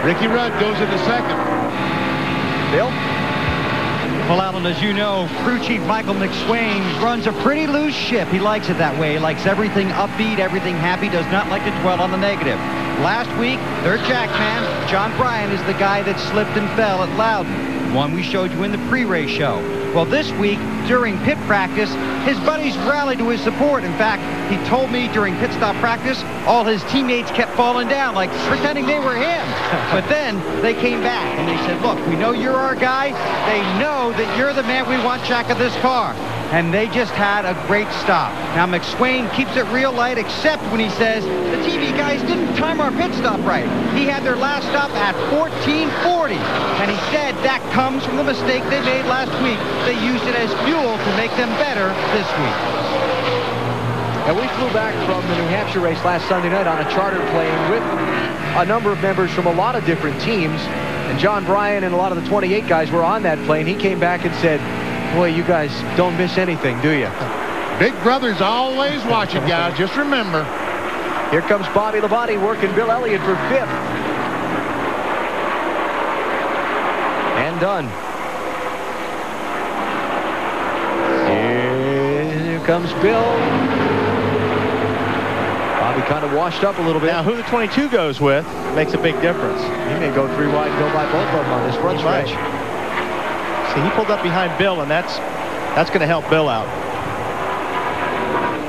Ricky Rudd goes into second. Bill? Well, Alan, as you know, crew chief Michael McSwain runs a pretty loose ship. He likes it that way. He likes everything upbeat, everything happy, does not like to dwell on the negative. Last week, their jackman, John Bryan, is the guy that slipped and fell at Loudon, one we showed you in the pre-race show. Well, this week, during pit practice, his buddies rallied to his support. In fact, he told me during pit stop practice, all his teammates kept falling down, like pretending they were him. But then they came back and they said, look, we know you're our guy. They know that you're the man we want jack of this car. And they just had a great stop. Now, McSwain keeps it real light, except when he says the TV guys didn't time our pit stop right. He had their last stop at 14:40. And he said that comes from the mistake they made last week. They used it as fuel to make them better this week. And we flew back from the New Hampshire race last Sunday night on a charter plane with a number of members from a lot of different teams. And John Bryan and a lot of the 28 guys were on that plane. He came back and said, boy, you guys don't miss anything, do you? Big brother's always watching, guys. Just remember. Here comes Bobby Labonte working Bill Elliott for 5th. And done. Here comes Bill. Bobby kind of washed up a little bit. Now, who the 22 goes with makes a big difference. He may go 3 wide and go by both of them on this front stretch. See, he pulled up behind Bill, and that's going to help Bill out.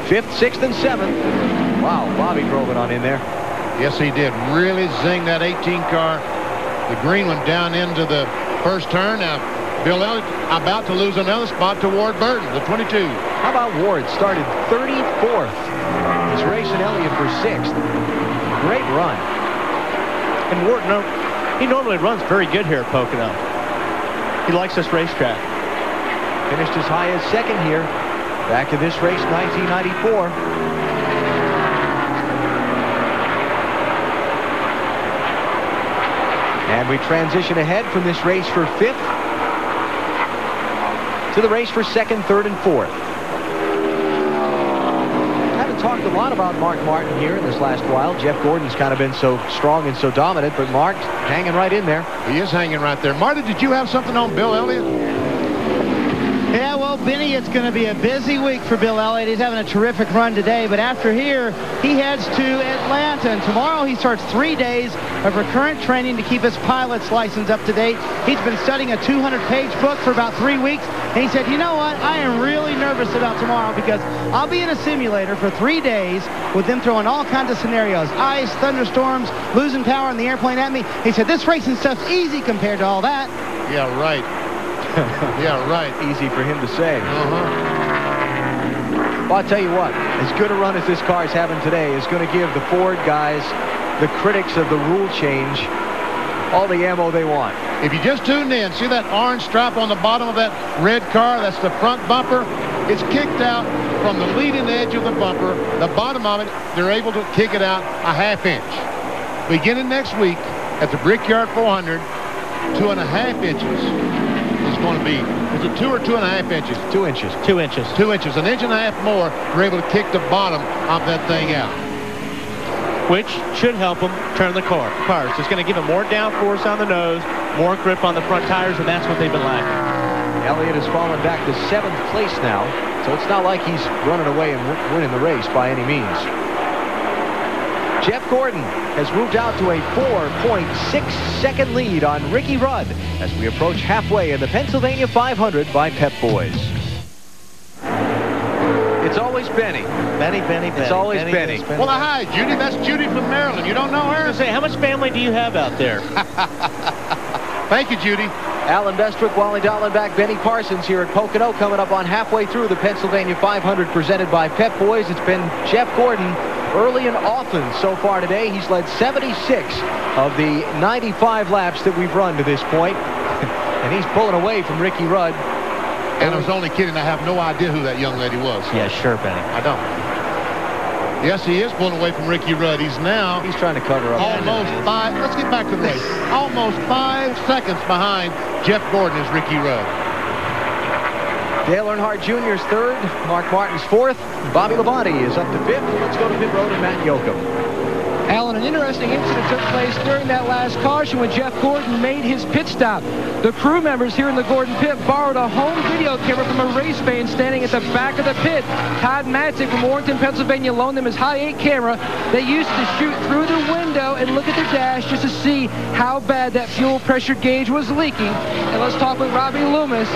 5th, 6th, and 7th. Wow, Bobby drove it on in there. Yes, he did. Really zing that 18 car. The green one down into the first turn. Now, Bill Elliott about to lose another spot to Ward Burton, the 22. How about Ward? Started 34th. He's racing Elliott for 6th. Great run. And Ward, he normally runs very good here at Pocono. He likes this racetrack. Finished as high as 2nd here. Back to this race, 1994. And we transition ahead from this race for 5th to the race for 2nd, 3rd, and 4th. Haven't talked a lot about Mark Martin here in this last while. Jeff Gordon's kind of been so strong and so dominant, but Mark hanging right in there. He is hanging right there. Marty, did you have something on Bill Elliott? Yeah, well, Benny, it's going to be a busy week for Bill Elliott. He's having a terrific run today, but after here, he heads to Atlanta, and tomorrow he starts 3 days of recurrent training to keep his pilot's license up to date. He's been studying a 200-page book for about 3 weeks, and he said, you know what, I am really nervous about tomorrow because I'll be in a simulator for 3 days with them throwing all kinds of scenarios, ice, thunderstorms, losing power in the airplane at me. He said, this racing stuff's easy compared to all that. Yeah, right. Yeah, right. Easy for him to say. Well, I'll tell you what, as good a run as this car is having today is going to give the Ford guys, the critics of the rule change, all the ammo they want. If you just tuned in, see that orange stripe on the bottom of that red car? That's the front bumper. It's kicked out from the leading edge of the bumper. The bottom of it, they're able to kick it out a ½ inch. Beginning next week at the Brickyard 400, 2½ inches. Is going to be, is it 2 or 2½ inches? 2 inches. 2 inches. 2 inches. An inch and a half more, we're able to kick the bottom of that thing out. Which should help him turn the cars. It's going to give him more downforce on the nose, more grip on the front tires, and that's what they've been lacking. Elliott has fallen back to 7th place now, so it's not like he's running away and winning the race by any means. Jeff Gordon has moved out to a 4.6-second lead on Ricky Rudd as we approach halfway in the Pennsylvania 500 by Pep Boys. It's always Benny. Benny. It's always Benny. Well, hi, Judy. That's Judy from Maryland. You don't know her? I was going to say, how much family do you have out there? Thank you, Judy. Alan Bestwick, Wally Dallenbach, Benny Parsons here at Pocono, coming up on halfway through the Pennsylvania 500 presented by Pep Boys. It's been Jeff Gordon early and often so far today. He's led 76 of the 95 laps that we've run to this point. And he's pulling away from Ricky Rudd. And I was only kidding. I have no idea who that young lady was. Yeah, sure, Benny. I don't. Yes, he is pulling away from Ricky Rudd. He's trying to cover up. Almost 5. Let's get back to the race. Almost 5 seconds behind Jeff Gordon is Ricky Rudd. Dale Earnhardt Jr. is 3rd. Mark Martin's 4th. Bobby Labonte is up to 5th. Let's go to pit road and Matt Yoakum. Alan, an interesting incident took place during that last caution when Jeff Gordon made his pit stop. The crew members here in the Gordon pit borrowed a home video camera from a race fan standing at the back of the pit. Todd Matzik from Warrenton, Pennsylvania loaned them his high 8 camera. They used to shoot through the window and look at the dash just to see how bad that fuel pressure gauge was leaking. And let's talk with Robbie Loomis.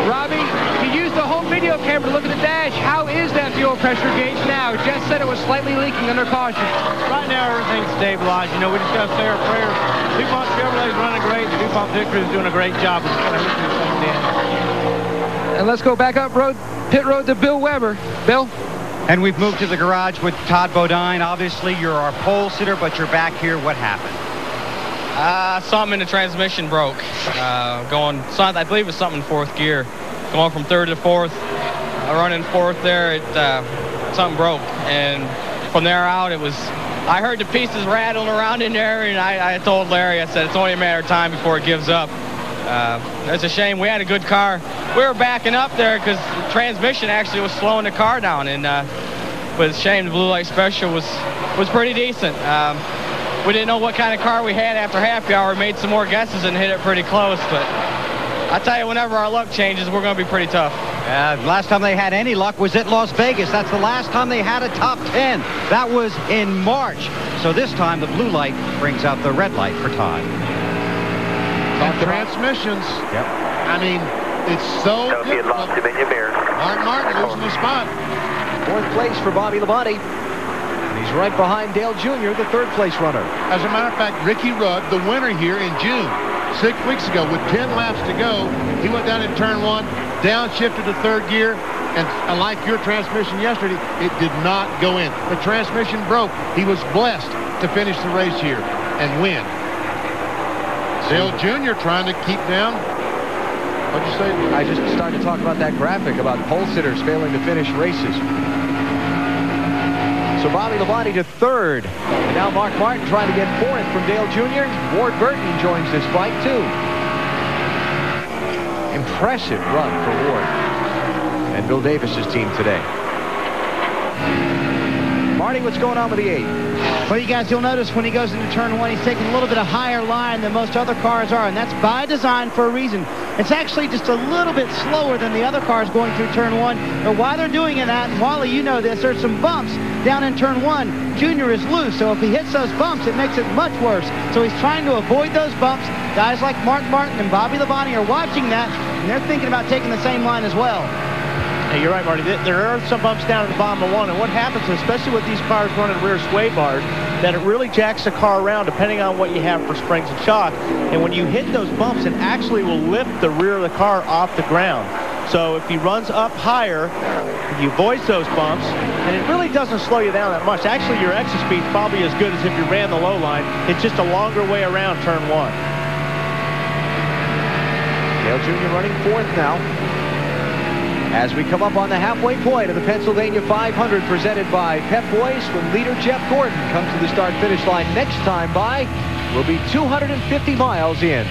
Robbie, you used the home video camera to look at the dash. How is that fuel pressure gauge now? Jeff said it was slightly leaking under caution. Right now, everything's stabilized. You know, we just got to say our prayers. DuPont Chevrolet's running great. The DuPont Victory is doing a great job of kind of looking at something down. And let's go back up pit road to Bill Weber. Bill? And we've moved to the garage with Todd Bodine. Obviously, you're our pole sitter, but you're back here. What happened? Something in the transmission broke. I believe it's something in 4th gear. Going from 3rd to 4th. Running 4th there, something broke. And from there out, I heard the pieces rattling around in there, and I told Larry, I said, it's only a matter of time before it gives up. It's a shame. We had a good car. We were backing up there because the transmission actually was slowing the car down. But it's a shame the Blue Light Special was pretty decent. We didn't know what kind of car we had after happy hour. We made some more guesses and hit it pretty close. But I tell you, whenever our luck changes, we're going to be pretty tough. Last time they had any luck was at Las Vegas. That's the last time they had a top 10. That was in March. So this time the blue light brings out the red light for Todd. And transmissions. Yep. I mean, it's so difficult. Martin losing the spot. 4th place for Bobby Labonte. He's right behind Dale Jr., the 3rd place runner. As a matter of fact, Ricky Rudd, the winner here in June, 6 weeks ago, with 10 laps to go, he went down in turn 1, downshifted to 3rd gear, and unlike your transmission yesterday, it did not go in. The transmission broke. He was blessed to finish the race here and win. Dale Jr. trying to keep down. What'd you say? I just started to talk about that graphic about pole sitters failing to finish races. So Bobby Labonte to 3rd. And now Mark Martin trying to get 4th from Dale Jr. Ward Burton joins this fight too. Impressive run for Ward and Bill Davis's team today. Marty, what's going on with the 8? Well, you guys, you'll notice when he goes into turn 1, he's taking a little bit of higher line than most other cars are, and that's by design for a reason. It's actually just a little bit slower than the other cars going through turn 1. But why they're doing it, and Wally, you know this, there's some bumps down in turn 1. Junior is loose, so if he hits those bumps, it makes it much worse. So he's trying to avoid those bumps. Guys like Mark Martin and Bobby Labonte are watching that, and they're thinking about taking the same line as well. Hey, you're right, Marty. There are some bumps down at the bottom of 1, and what happens, especially with these cars running rear sway bars, that it really jacks the car around depending on what you have for springs and shock. And when you hit those bumps, it actually will lift the rear of the car off the ground. So if he runs up higher, he avoids those bumps, and it really doesn't slow you down that much. Actually, your exit speed is probably as good as if you ran the low line. It's just a longer way around turn 1. Dale Jr. running 4th now. As we come up on the halfway point of the Pennsylvania 500 presented by Pep Boys, when leader Jeff Gordon comes to the start-finish line next time by, will be 250 miles in.